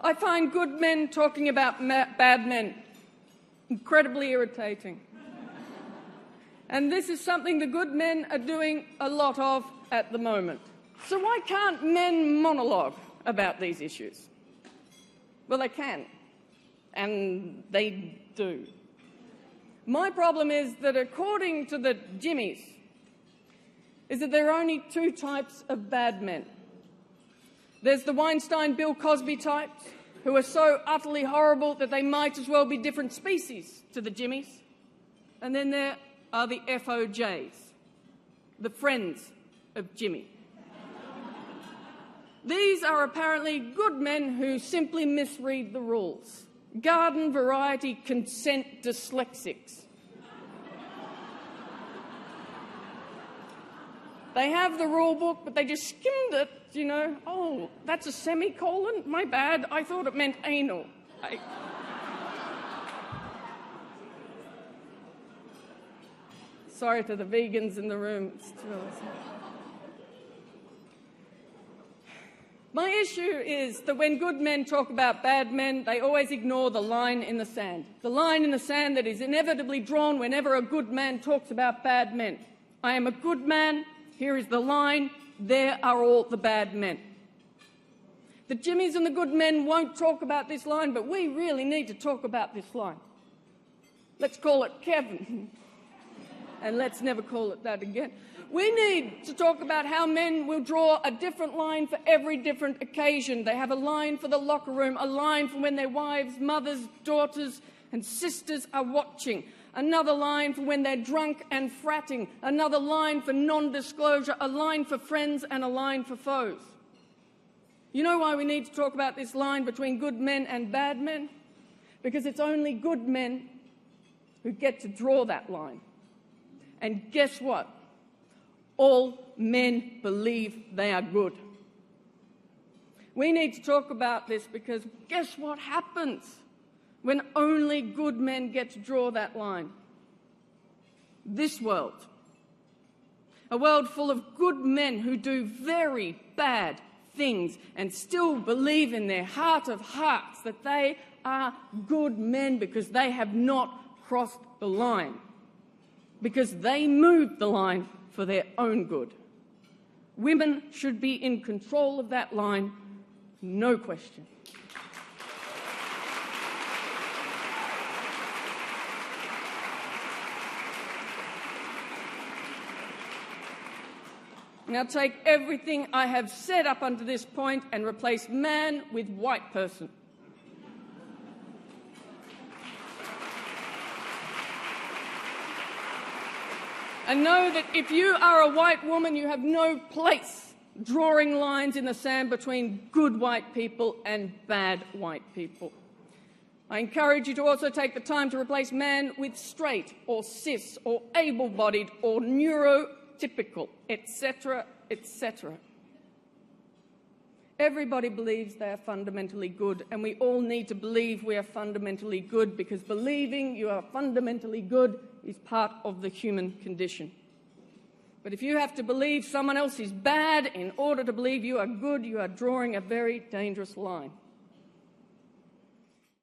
I find good men talking about bad men incredibly irritating. And this is something the good men are doing a lot of at the moment. So why can't men monologue about these issues? Well, they can, and they do. My problem is that according to the Jimmies, is that there are only two types of bad men. There's the Weinstein, Bill Cosby types, who are so utterly horrible that they might as well be different species to the Jimmies. And then there are the FOJs, the friends of Jimmy. These are apparently good men who simply misread the rules. Garden variety consent dyslexics. They have the rule book, but they just skimmed it, you know. Oh, that's a semicolon? My bad. I thought it meant anal. Sorry to the vegans in the room. My issue is that when good men talk about bad men, they always ignore the line in the sand. The line in the sand that is inevitably drawn whenever a good man talks about bad men. I am a good man. Here is the line. There are all the bad men. The Jimmies and the good men won't talk about this line, but we really need to talk about this line. Let's call it Kevin. And let's never call it that again. We need to talk about how men will draw a different line for every different occasion. They have a line for the locker room, a line for when their wives, mothers, daughters and sisters are watching, another line for when they're drunk and fratting, another line for non-disclosure, a line for friends and a line for foes. You know why we need to talk about this line between good men and bad men? Because it's only good men who get to draw that line. And guess what? All men believe they are good. We need to talk about this because guess what happens when only good men get to draw that line? This world. A world full of good men who do very bad things and still believe in their heart of hearts that they are good men because they have not crossed the line. Because they moved the line for their own good. Women should be in control of that line, no question. Now take everything I have said up until this point and replace man with white person. And know that if you are a white woman, you have no place drawing lines in the sand between good white people and bad white people. I encourage you to also take the time to replace man with straight or cis or able-bodied or neurotypical, etc., etc. Everybody believes they are fundamentally good, and we all need to believe we are fundamentally good because believing you are fundamentally good is part of the human condition. But if you have to believe someone else is bad in order to believe you are good, you are drawing a very dangerous line.